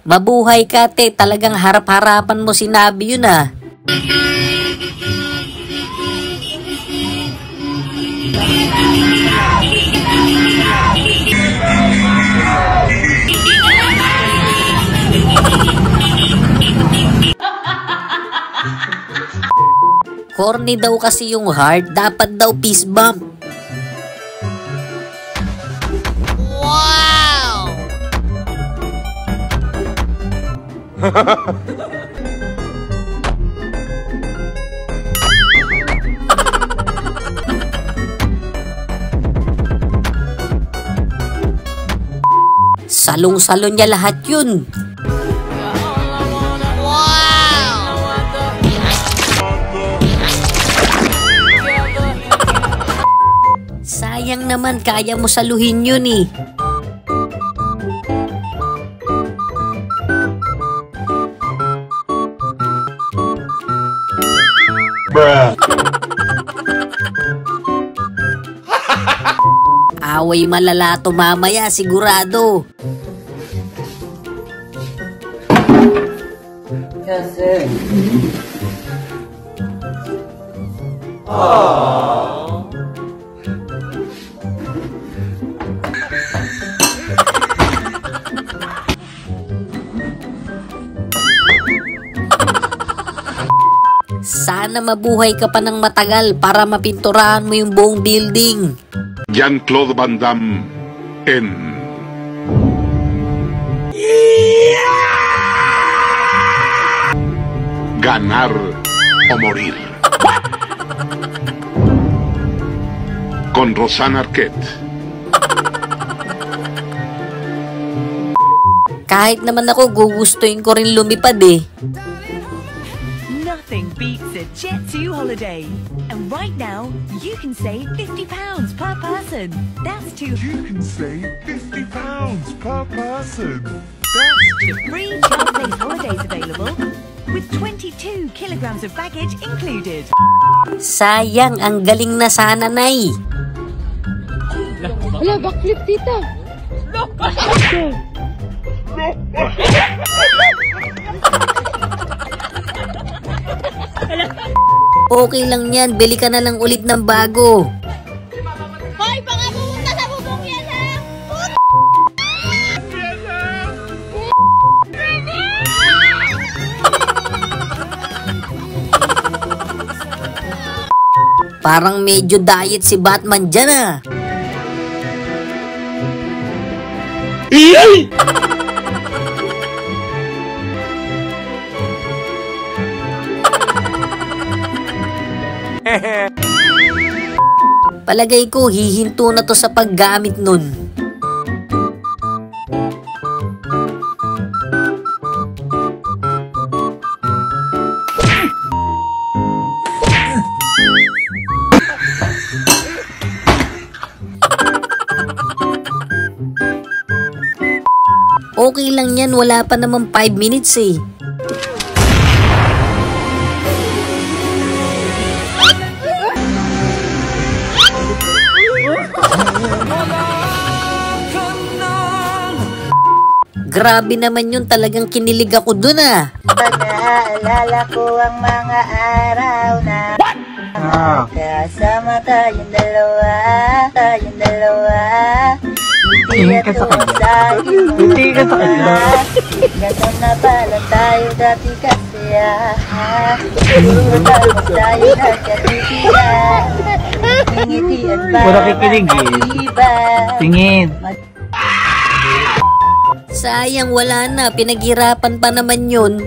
Mabuhay ka, te. Talagang harap-harapan mo sinabi yun, ah. Corny daw kasi yung heart, dapat daw peace bump. Wow! Salong-salon niya lahat yun. Sayang naman, kaya mo saluhin yun eh. Bruh. Away malala to mamaya, sigurado. Kasi. Sana mabuhay ka pa ng matagal para mapinturahan mo yung buong building. Jean-Claude Van Damme en Ganar o Morir. Con Rosanna Arquette. Kahit naman ako, gugustuhin ko rin lumipad eh. Nothing beats a Jet2 holiday. And right now, you can save £50 per person. That's two. You can save £50 per person. The free child-based holidays available with 22 kilograms of baggage included. Sayang, ang galing na sana, Nay. Wala, backflip, tita. Okay lang yan, bili ka na lang ulit ng bago. Hoy, baka pumunta sa bubong yan, ha? Parang medyo diet si Batman dyan, ah. Palagay ko, hihinto na to sa paggamit nun. Okay lang yan, wala pa naman 5 minutes eh. Grabe naman yun, talagang kinilig ako dun, ah. Naalala ko ang mga araw na kasama tayong dalawa. Hindi ka sa kanya. Hindi ka sa kanya. Ganto na pala tayo dati kasi puro talmos tayo nagkatitigan. Ngitian pa Tingin. Sayang, wala na. Pinaghirapan pa naman yun.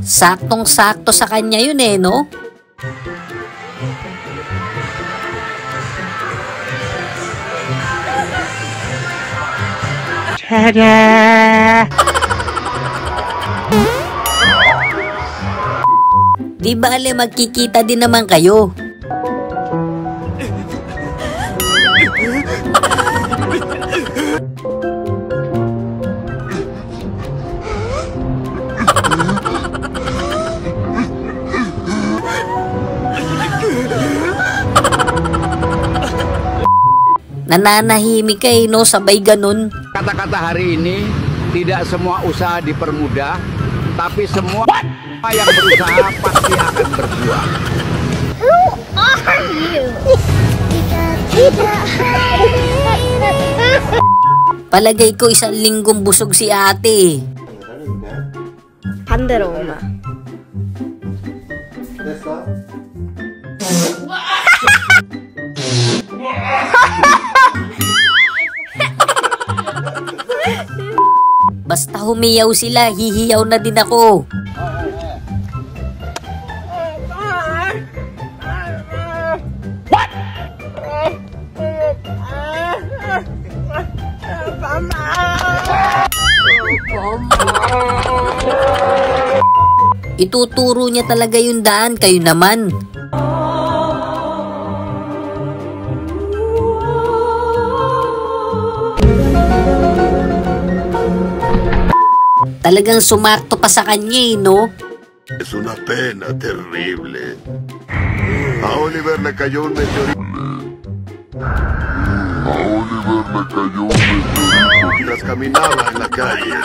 Saktong-sakto sa kanya yun eh, no? Tada! Di bale, magkikita din naman kayo. Nananahimik ka no, sabay ganun. Kata-kata hari ini, tidak semua usaha dipermudah, tapi semua yang berusaha pasti akan berjuang. Who are you? Palagay ko 1 linggong busog si ate. 반대로 엄마. Basta humiyaw sila, hihiyaw na din ako. Ituturo niya talaga yung daan, kayo naman. Talagang sumakto pa sa kanya no? Es una pena terrible. A Oliver le cayó un meteorito. Mientras caminaba en la calle.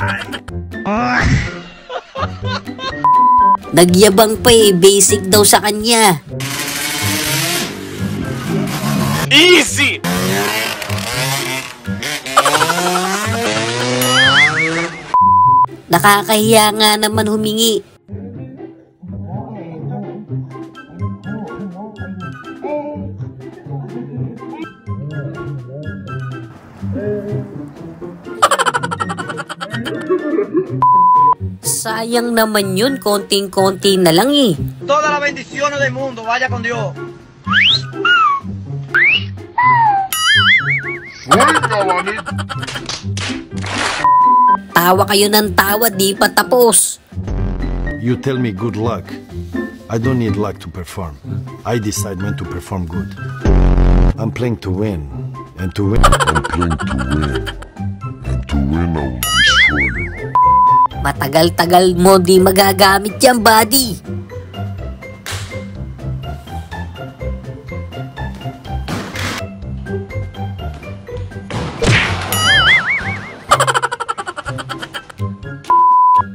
Nagyabang pa basic daw sa kanya. Easy! Nakakahiya nga naman humingi. Sayang naman yun, konting-konti na lang eh. Todas las bendiciones del mundo, vaya con Dios. Tawa kayo ng tawa, di pa tapos. You tell me good luck. I don't need luck to perform. I decide when to perform good. I'm playing to win. And to win, I'm playing to win. And to win, I will destroy you. Matagal-tagal mo di magagamit yan, buddy.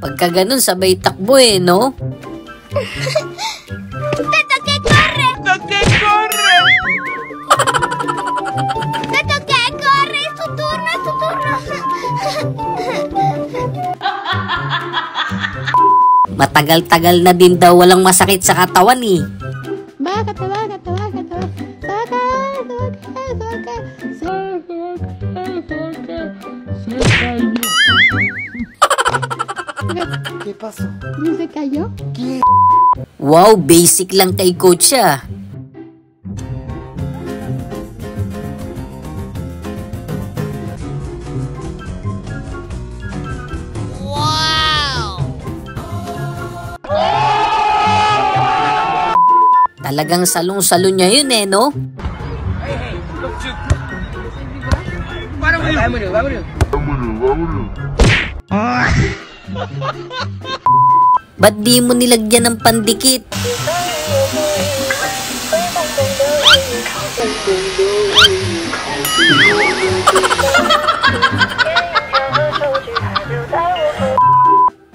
Pagka ganun, sabay takbo no? ¡Tato que corre! ¡Tato que corre! ¡Es tu turno! ¡Es tu turno! Matagal-tagal na din daw walang masakit sa katawan eh. Wow, basic lang kay coach ah. Talagang salong-salo niya yun no? Ba't di mo nilagyan ng pandikit?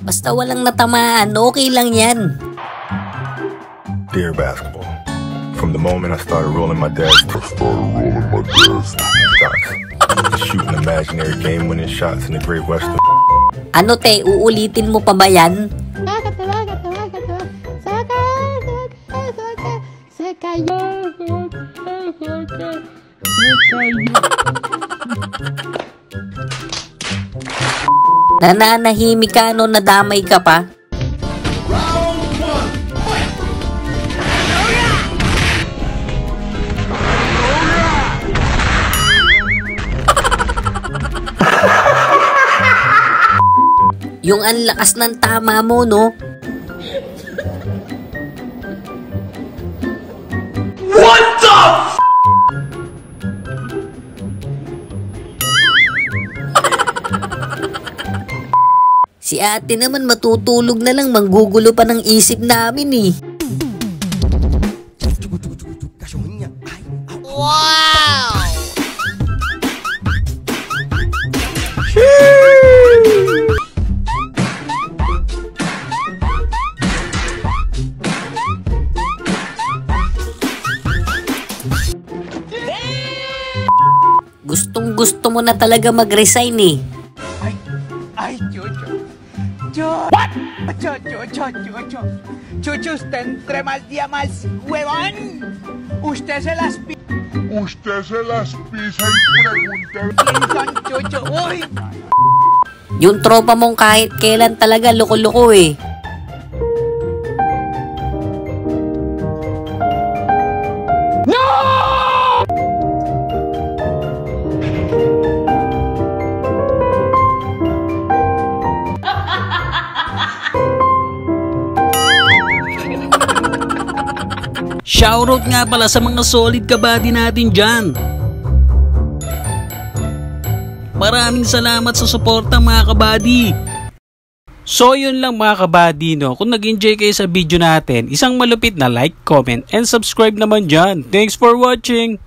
Basta walang natamaan, okay lang yan. Dear basketball, from the moment I started rolling my desk, shooting imaginary game-winning shots in the Great Western. Ano te, uulitin mo pa ba yan? Nananahimik ka no, nadamay ka pa? Yung ang lakas ng tama mo, no? What the f***? Si ate naman matutulog na lang, manggugulo pa ng isip namin eh. ¡Wow! gusto mo na talaga mag-resign eh. Ay, Chucho. What? Chucho, usted entre más día más huevón. Usted se las pisa y pregunta quién son Chucho. Uy. Yung tropa mong kahit kailan talaga loko-loko eh. Shoutout nga pala sa mga solid kabady natin dyan. Maraming salamat sa suporta mga kabady. So yun lang mga kabady, no? Kung nag-enjoy kayo sa video natin, isang malupit na like, comment, and subscribe naman dyan. Thanks for watching!